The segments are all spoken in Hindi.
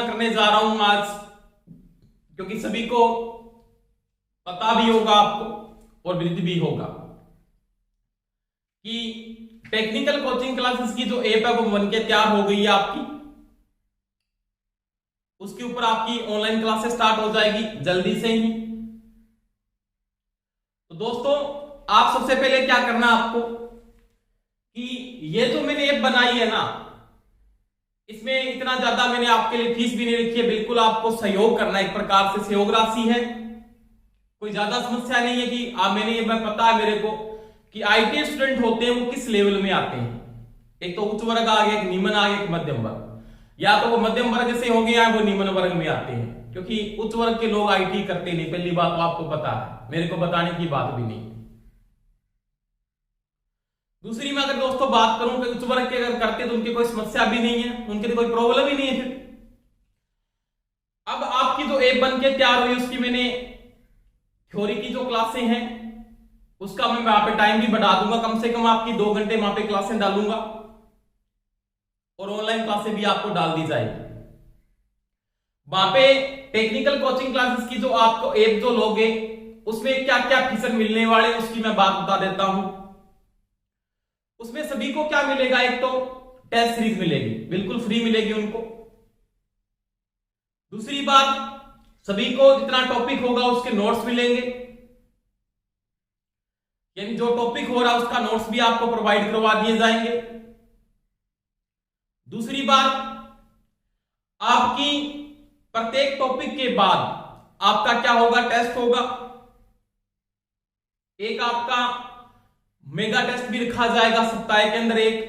घोषणा करने जा रहा हूं आज, क्योंकि सभी को पता भी होगा आपको और विदित भी होगा कि टेक्निकल कोचिंग क्लासेस की जो ऐप है वो बन के तैयार हो गई है आपकी। उसके ऊपर आपकी ऑनलाइन क्लासेस स्टार्ट हो जाएगी जल्दी से ही। तो दोस्तों, आप सबसे पहले क्या करना आपको कि ये जो मैंने ऐप बनाई है ना, इसमें इतना ज्यादा मैंने आपके लिए फीस भी नहीं रखी है। बिल्कुल आपको सहयोग करना है, एक प्रकार से सहयोग राशि है, कोई ज्यादा समस्या नहीं है कि मैंने ये पता है मेरे को कि आईटी स्टूडेंट होते हैं वो किस लेवल में आते हैं। एक तो उच्च वर्ग आ गया, एक निम्न आ गया, एक मध्यम वर्ग, या तो वो मध्यम वर्ग से हो गया वो निम्न वर्ग में आते हैं, क्योंकि उच्च वर्ग के लोग आईटी करते नहीं। पहली बात तो आपको पता है, मेरे को बताने की बात भी नहीं। दूसरी में अगर दोस्तों बात करूं कि उच्च वर्ग के अगर करते तो उनकी कोई समस्या भी नहीं है, उनके लिए कोई प्रॉब्लम ही नहीं है। फिर अब आपकी जो ऐप बन के तैयार हुई उसकी मैंने थ्योरी की जो क्लासें हैं उसका मैं वहां पे टाइम भी बढ़ा दूंगा, कम से कम आपकी 2 घंटे वहां पे क्लासें डालूंगा और ऑनलाइन क्लासें भी आपको डाल दी जाएगी। वहां पे टेक्निकल कोचिंग क्लासेस की जो आपको ऐप जो लोगे उसमें क्या क्या फीचर मिलने वाले उसकी मैं बात बता देता हूं। उसमें सभी को क्या मिलेगा, एक तो टेस्ट सीरीज मिलेगी, बिल्कुल फ्री मिलेगी उनको। दूसरी बात, सभी को जितना टॉपिक होगा उसके नोट्स मिलेंगे, यानी जो टॉपिक हो रहा है उसका नोट्स भी आपको प्रोवाइड करवा दिए जाएंगे। दूसरी बात, आपकी प्रत्येक टॉपिक के बाद आपका क्या होगा, टेस्ट होगा। एक आपका मेगा टेस्ट भी रखा जाएगा सप्ताह के अंदर एक,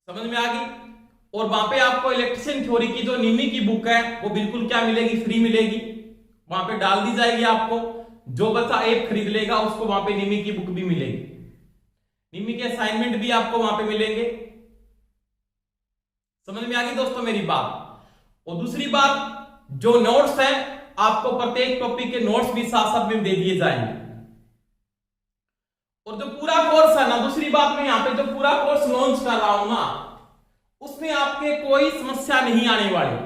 समझ में आ गई। और वहां पे आपको इलेक्ट्रिशियन थ्योरी की जो निमी की बुक है वो बिल्कुल क्या मिलेगी, फ्री मिलेगी, वहां पे डाल दी जाएगी आपको। जो बच्चा ऐप खरीद लेगा उसको वहां पे निमी की बुक भी मिलेगी, निमी के असाइनमेंट भी आपको वहां पे मिलेंगे। समझ में आ गई दोस्तों मेरी बात। और दूसरी बात, जो नोट्स है आपको प्रत्येक टॉपिक के नोट्स भी साथ साथ में दे दिए जाएंगे। और जो पूरा कोर्स है ना, दूसरी बात में यहां पे जो पूरा कोर्स लॉन्च कर रहा हूं ना, उसमें आपके कोई समस्या नहीं आने वाली।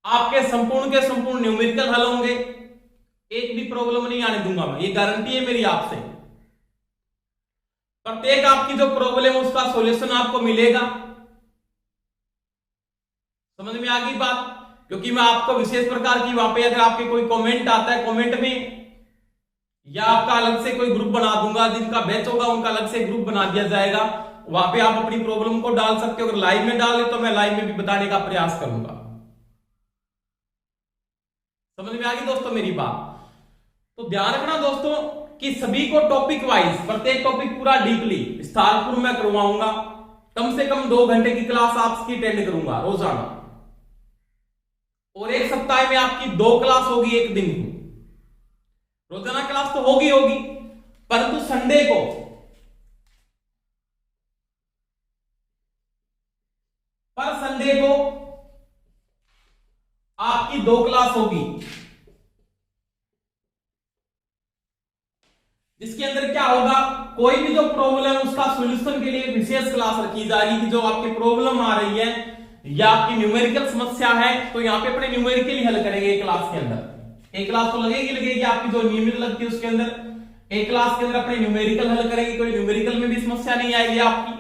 आपके संपूर्ण के संपूर्ण न्यूमेरिकल हल होंगे, एक भी प्रॉब्लम नहीं आने दूंगा मैं, ये गारंटी है मेरी आपसे। प्रत्येक आपकी जो प्रॉब्लम है उसका सॉल्यूशन आपको मिलेगा। समझ में आ गई बात। क्योंकि मैं आपको विशेष प्रकार की वहां पे अगर आपके कोई कमेंट आता है, कमेंट में या आपका अलग से कोई ग्रुप बना दूंगा, जिनका बैच होगा उनका अलग से ग्रुप बना दिया जाएगा, वहां पे आप अपनी प्रॉब्लम को डाल सकते हो। अगर लाइव में डाले तो मैं लाइव में भी बताने का प्रयास करूंगा। समझ में आ गई दोस्तों मेरी बात। तो ध्यान रखना दोस्तों कि सभी को टॉपिक वाइज प्रत्येक टॉपिक पूरा डीपली विस्तारपूर्वक मैं करवाऊंगा। कम से कम 2 घंटे की क्लास आपकी अटेंड करूंगा रोजाना, और एक सप्ताह में आपकी 2 क्लास होगी एक दिन की। रोजाना क्लास तो होगी होगी, परंतु संडे को पर संडे को आपकी 2 क्लास होगी, जिसके अंदर क्या होगा, कोई भी जो प्रॉब्लम है उसका सॉल्यूशन के लिए विशेष क्लास रखी जाएगी। कि जो आपकी प्रॉब्लम आ रही है या आपकी न्यूमेरिकल समस्या है तो यहां पे अपने न्यूमेरिकल ही हल करेंगे एक क्लास के अंदर। एक क्लास तो लगेगी आपकी जो नियमित लगती है उसके अंदर। एक क्लास के अंदर अपने न्यूमेरिकल हल करेंगे, कोई न्यूमेरिकल में भी समस्या नहीं आएगी आपकी।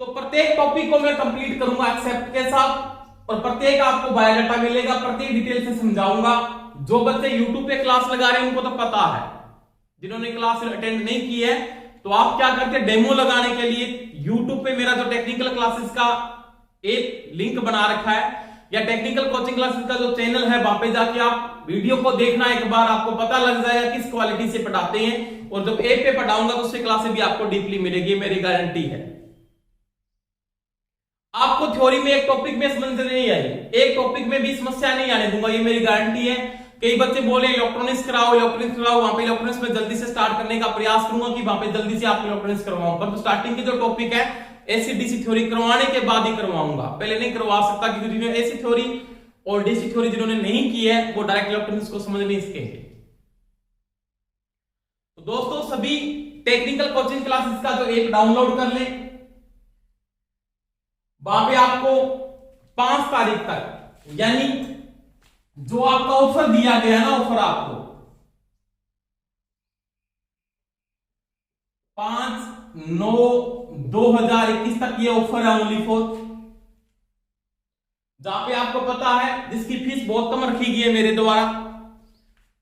तो प्रत्येक टॉपिक को मैं कंप्लीट करूंगा एक्सेप्ट के साथ, और प्रत्येक आपको बायोडाटा मिलेगा, प्रत्येक डिटेल से समझाऊंगा। जो बच्चे यूट्यूब पे क्लास लगा रहे हैं उनको तो पता है, जिन्होंने क्लास अटेंड नहीं की है तो आप क्या करते हैं, डेमो लगाने के लिए यूट्यूब पे मेरा जो टेक्निकल क्लासेस का एक लिंक बना रखा है, या टेक्निकल कोचिंग क्लासेस का जो चैनल है वहां पे जाके आप वीडियो को देखना, एक बार आपको पता लग जाएगा किस क्वालिटी से पढ़ाते हैं। और जब ऐप पे पढ़ाऊंगा तो उससे क्लासेस भी आपको डीपली मिलेगी, मेरी गारंटी है। आपको थ्योरी में एक टॉपिक में समझ नहीं आई, एक टॉपिक में भी समस्या नहीं आने दूंगा, ये मेरी गारंटी है। कई बच्चे बोले इलेक्ट्रॉनिक्स कराओ, इलेक्ट्रॉनिक्स कराओ, वहां पे इलेक्ट्रॉनिक्स में जल्दी से स्टार्ट करने का प्रयास करूंगा कि वहां पे जल्दी से आपको इलेक्ट्रॉनिक्स करवाऊं। पर स्टार्टिंग की जो टॉपिक है एसी डीसी थ्योरी करवाने के बाद ही करवाऊंगा, पहले नहीं करवा सकता, क्योंकि जिन्होंने एसी थ्योरी और डीसी थ्योरी जिन्होंने नहीं की है वो डायरेक्ट इलेक्ट्रॉनिक्स को समझ नहीं सकेंगे। तो दोस्तों सभी टेक्निकल कोचिंग क्लासेस का जो ऐप डाउनलोड कर लें, वहां पे आपको 5 तारीख तक, यानी जो आपका ऑफर दिया गया ना, ऑफर आपको 5/9/2021 तक ये ऑफर है ओनली फॉर, जहां पे आपको पता है जिसकी फीस बहुत कम रखी गई है मेरे द्वारा।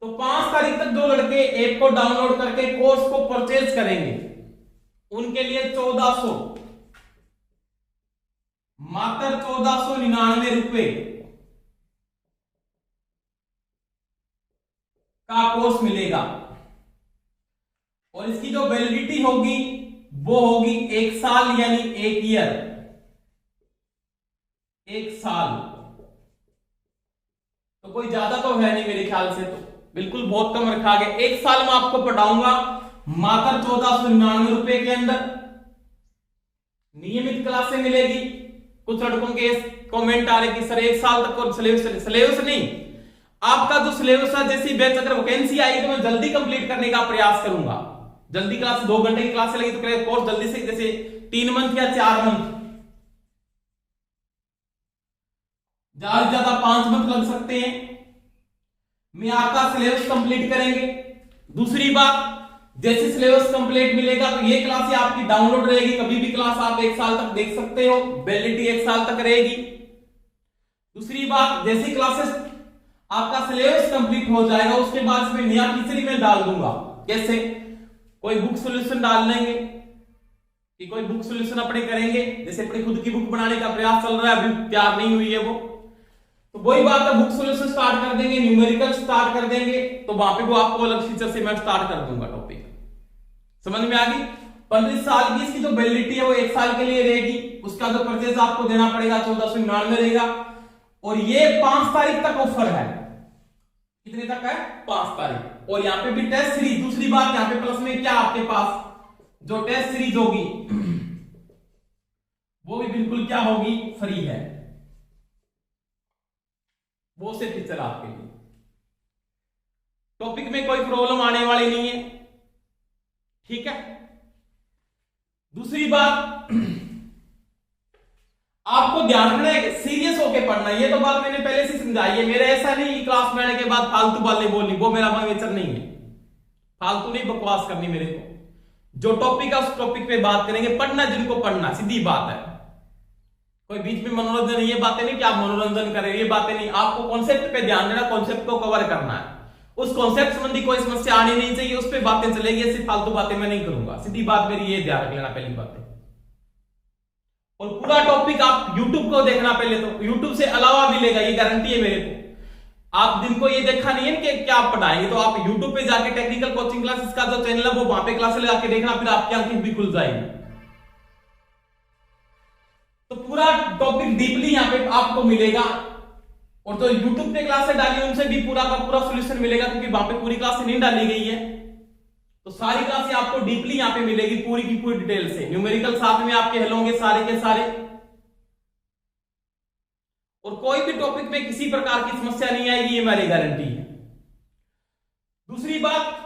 तो 5 तारीख तक जो लड़के ऐप को डाउनलोड करके कोर्स को परचेज करेंगे उनके लिए 1400, मात्र 1499 रुपए का कोर्स मिलेगा। और इसकी जो वैलिडिटी होगी वो होगी 1 साल, यानी 1 ईयर, 1 साल। तो कोई ज्यादा तो है नहीं मेरे ख्याल से, तो बिल्कुल बहुत कम रखा गया। 1 साल में आपको पढ़ाऊंगा मात्र 1499 रुपए के अंदर। नियमित क्लासें मिलेगी। कुछ लड़कों के कमेंट आ रहे कि सर 1 साल तक और सिलेबस नहीं, आपका जो सिलेबस है, जैसी बैच अगर वैकेंसी आई तो मैं जल्दी कंप्लीट करने का प्रयास करूंगा। जल्दी क्लास 2 घंटे की क्लास लगी तो कोर्स जल्दी से, जैसे 3 मंथ या 4 मंथ, ज्यादा से ज्यादा 5 मंथ लग सकते हैं में आपका सिलेबस कंप्लीट करेंगे। दूसरी बात, जैसे सिलेबस कंप्लीट मिलेगा तो ये क्लास आपकी डाउनलोड रहेगी, कभी भी क्लास आप 1 साल तक देख सकते हो, वैलिडिटी 1 साल तक रहेगी। दूसरी बात, जैसी क्लासेस आपका सिलेबस कंप्लीट हो जाएगा उसके बाद इसमें नया फीचर मैं डाल दूंगा। कैसे? कोई बुक सॉल्यूशन डाल लेंगे कि कोई बुक सॉल्यूशन अपने करेंगे, जैसे अपनी खुद की बुक बनाने का प्रयास चल रहा है, अभी तैयार नहीं हुई है वो, तो वही बात है, बुक सॉल्यूशन स्टार्ट कर देंगे, न्यूमेरिकल स्टार्ट कर देंगे, तो वहां पे वो आपको अलग फीचर से मैं स्टार्ट कर दूंगा टॉपिक। समझ में आ गई? 35 साल की इसकी जो वैलिडिटी है वो 1 साल के लिए रहेगी। उसका जो परचेज आपको देना पड़ेगा 1499 रहेगा। और ये 5 तारीख तक ऑफर है। कितने तक है? 5 तारीख। और यहाँ पे भी टेस्ट सीरीज, दूसरी बात यहाँ पे प्लस में क्या आपके पास जो टेस्ट सीरीज होगी वो भी बिल्कुल क्या होगी, फ्री है। वो से फीचर आपके लिए, टॉपिक में कोई प्रॉब्लम आने वाली नहीं है, ठीक है। दूसरी बात आपको ध्यान रखना है, सीरियस होके पढ़ना है। ये तो बात मैंने पहले से समझाई है। मेरा ऐसा नहीं कि क्लास में आने के बाद फालतू बातें बोलनी, वो मेरा नेचर नहीं है। फालतू नहीं बकवास करनी मेरे को। जो टॉपिक है उस टॉपिक पे बात करेंगे, पढ़ना जिनको पढ़ना, सीधी बात है। कोई बीच में मनोरंजन, ये बातें नहीं कि आप मनोरंजन करें, ये बातें नहीं। आपको कॉन्सेप्ट पे ध्यान देना, कॉन्सेप्ट को कवर करना है। उस कॉन्सेप्ट संबंधी कोई समस्या आनी नहीं चाहिए, उस पर बातें चलेगी। ऐसी फालतू बातें मैं नहीं करूंगा, सीधी बात मेरी ये ध्यान रख लेना पहली बात है। और पूरा टॉपिक आप YouTube को देखना पहले, तो YouTube से अलावा मिलेगा, ये गारंटी है मेरे को। आप दिन को ये देखा नहीं है कि क्या आप पढ़ाएंगे, तो आप YouTube पे जाके टेक्निकल कोचिंग क्लासेस का जो चैनल है वो वहां पे क्लासेस लगा के देखना, फिर आपकी आंखें भी खुल जाएगी। तो पूरा टॉपिक डीपली यहाँ पे आपको मिलेगा। और जो YouTube पे क्लासेस डाली उनसे भी पूरा का पूरा सोल्यूशन मिलेगा, क्योंकि वहां पे पूरी क्लास नहीं डाली गई है। तो सारी क्लासें आपको डीपली यहाँ पे मिलेगी, पूरी की पूरी डिटेल से। न्यूमेरिकल साथ में आपके हल होंगे सारे के सारे। और कोई भी टॉपिक में किसी प्रकार की समस्या नहीं आएगी, ये हमारी गारंटी है। दूसरी बात,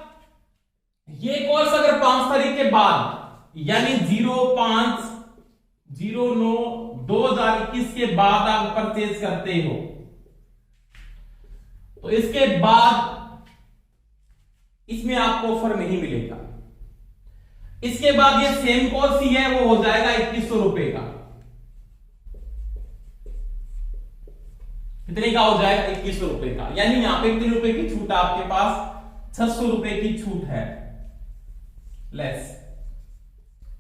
ये कोर्स अगर 5 तारीख के बाद यानी 05/09/2021 के बाद आप परचेज करते हो तो इसके बाद इसमें आपको ऑफर नहीं मिलेगा। इसके बाद ये सेम कोर्स ही है, वो हो जाएगा 2100 रुपए का। कितने का हो जाएगा? 2100 रुपए का। यानी यहां पे कितने रुपए की छूट है आपके पास? 600 रुपए की छूट है लेस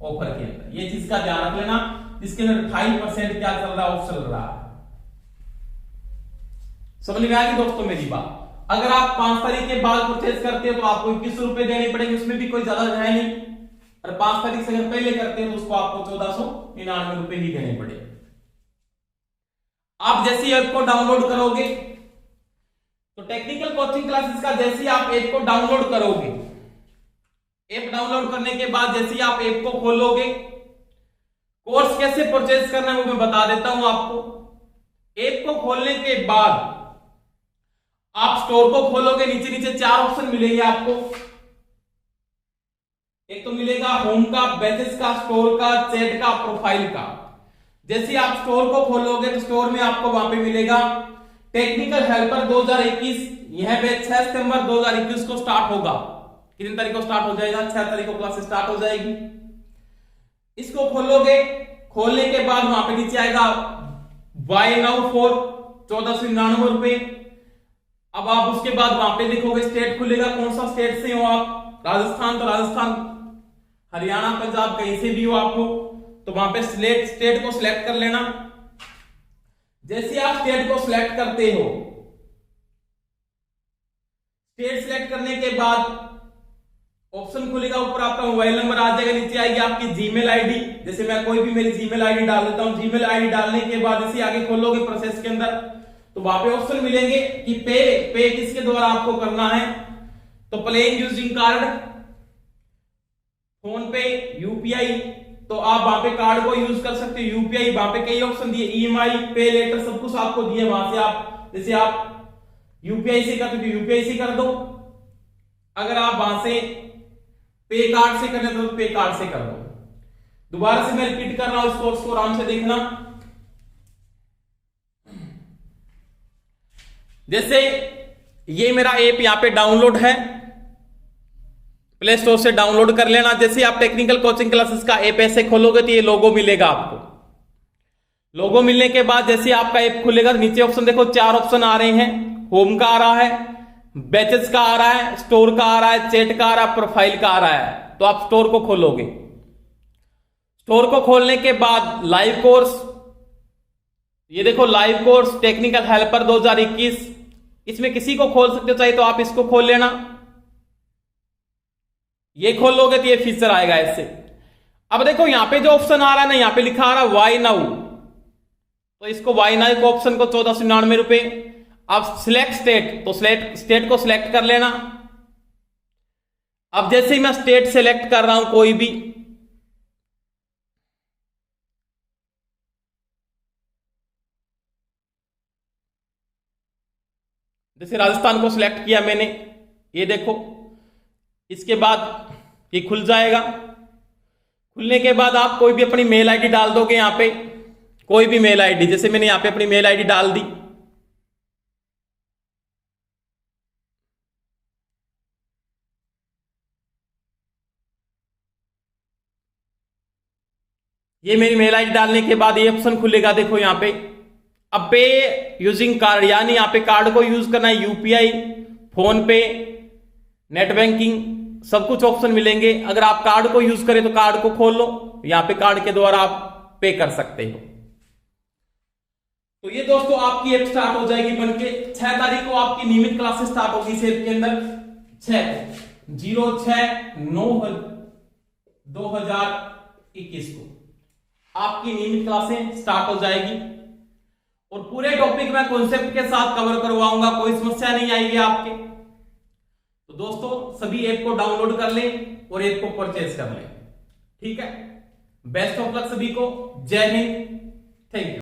ऑफर के अंदर। ये चीज का ध्यान रख लेना। इसके अंदर 28% क्या चल रहा है? ऑफ चल रहा है। समझ में आ गई दोस्तों मेरी बात? अगर आप 5 तारीख के बाद परचेज करते हो तो आपको 2100 रुपए देने पड़ेंगे, उसमें भी कोई ज्यादा है नहीं। और 5 तारीख से अगर पहले करते हैं तो उसको आपको 1499 रुपए ही देने पड़ेंगे। आप जैसे ऐप को डाउनलोड करोगे तो टेक्निकल कोचिंग क्लासेस का जैसे आप ऐप को डाउनलोड करोगे, ऐप डाउनलोड करने के बाद जैसे आप ऐप को खोलोगे, कोर्स कैसे परचेज करना है वो मैं बता देता हूं आपको। ऐप को खोलने के बाद आप स्टोर को खोलोगे, नीचे नीचे 4 ऑप्शन मिलेंगे आपको। एक तो मिलेगा होम का, बैचेस का, स्टोर का, चैट का, प्रोफाइल का। जैसे ही आप स्टोर को खोलोगे तो स्टोर में आपको वहां पे मिलेगा टेक्निकल हेल्पर 2021। यह बैच 6 सितंबर 2021 को स्टार्ट होगा। कितनी तारीख को स्टार्ट हो जाएगा? 6 तारीख को क्लास स्टार्ट हो जाएगी। इसको खोलोगे, खोलने के बाद वहां पे नीचे आएगा बाय नाउ फॉर 1499 रुपए। अब आप उसके बाद वहां पे देखोगे स्टेट खुलेगा, कौन सा स्टेट से हो आप। राजस्थान तो राजस्थान, हरियाणा, पंजाब, कहीं से भी हो आप हो, तो वहां पे स्टेट को सिलेक्ट कर लेना। जैसे आप स्टेट को सिलेक्ट करते हो, स्टेट सिलेक्ट करने के बाद ऑप्शन खुलेगा, ऊपर आपका मोबाइल नंबर आ जाएगा, नीचे आएगी आपकी जीमेल आईडी। जैसे मैं कोई भी मेरी जीमेल आईडी डाल देता हूं। जीमेल आईडी डालने के बाद इसे आगे खोलोगे प्रोसेस के अंदर, तो वहां पे ऑप्शन मिलेंगे कि पे किसके द्वारा आपको करना है। तो प्लेइंग यूजिंग कार्ड, फोन पे, यूपीआई, तो आप वहां पे कार्ड को यूज कर सकते हो। यूपीआई वहां पे कई ऑप्शन दिए, ईएमआई, पे लेटर, सब कुछ आपको दिए। वहां से आप जैसे आप यूपीआई से करते हो यूपीआई से कर दो, अगर आप वहां से पे कार्ड से करना तो पे कार्ड से कर दो। दोबारा से मैं रिपीट कर रहा हूं, इस कोर्स को आराम से देखना। जैसे ये मेरा ऐप यहां पे डाउनलोड है, प्ले स्टोर से डाउनलोड कर लेना। जैसे आप टेक्निकल कोचिंग क्लासेस का ऐप ऐसे खोलोगे तो ये लोगो मिलेगा आपको। लोगो मिलने के बाद जैसे आपका ऐप खुलेगा, नीचे ऑप्शन देखो, 4 ऑप्शन आ रहे हैं। होम का आ रहा है, बैचेस का आ रहा है, स्टोर का आ रहा है, चैट का आ रहा है, प्रोफाइल का आ रहा है। तो आप स्टोर को खोलोगे। स्टोर को खोलने के बाद लाइव कोर्स, ये देखो लाइव कोर्स टेक्निकल हेल्पर 2021, इसमें किसी को खोल सकते हो, चाहे तो आप इसको खोल लेना। ये खोल लोगे तो ये फीचर आएगा ऐसे। अब देखो यहां पे जो ऑप्शन आ रहा है ना, यहां पे लिखा आ रहा है वाई नाउ, तो इसको वाई नाउ को ऑप्शन को 1499 रुपए। अब सिलेक्ट स्टेट, तो स्टेट को सिलेक्ट कर लेना। अब जैसे ही मैं स्टेट सिलेक्ट कर रहा हूं कोई भी, जैसे राजस्थान को सिलेक्ट किया मैंने, ये देखो, इसके बाद ये खुल जाएगा। खुलने के बाद आप कोई भी अपनी मेल आईडी डाल दोगे यहां पे, कोई भी मेल आईडी। जैसे मैंने यहां पे अपनी मेल आईडी डाल दी। ये मेरी मेल आईडी डालने के बाद ये ऑप्शन खुलेगा, देखो यहां पे अब पे यूजिंग कार्ड, यानी यहां पे कार्ड को यूज करना है। यूपीआई, फोन पे, नेट बैंकिंग, सब कुछ ऑप्शन मिलेंगे। अगर आप कार्ड को यूज करें तो कार्ड को खोल लो, यहां पे कार्ड के द्वारा आप पे कर सकते हो। तो ये दोस्तों आपकी ऐप स्टार्ट हो जाएगी बनके। 6 तारीख को आपकी नियमित क्लासेस स्टार्ट होगी इस ऐप के अंदर। 06/9/2021 को आपकी नियमित क्लासें स्टार्ट हो जाएगी और पूरे टॉपिक में कॉन्सेप्ट के साथ कवर करवाऊंगा, कोई समस्या नहीं आएगी आपके। तो दोस्तों सभी ऐप को डाउनलोड कर लें और ऐप को परचेज कर लें, ठीक है। बेस्ट ऑफ लक सभी को। जय हिंद, थैंक यू।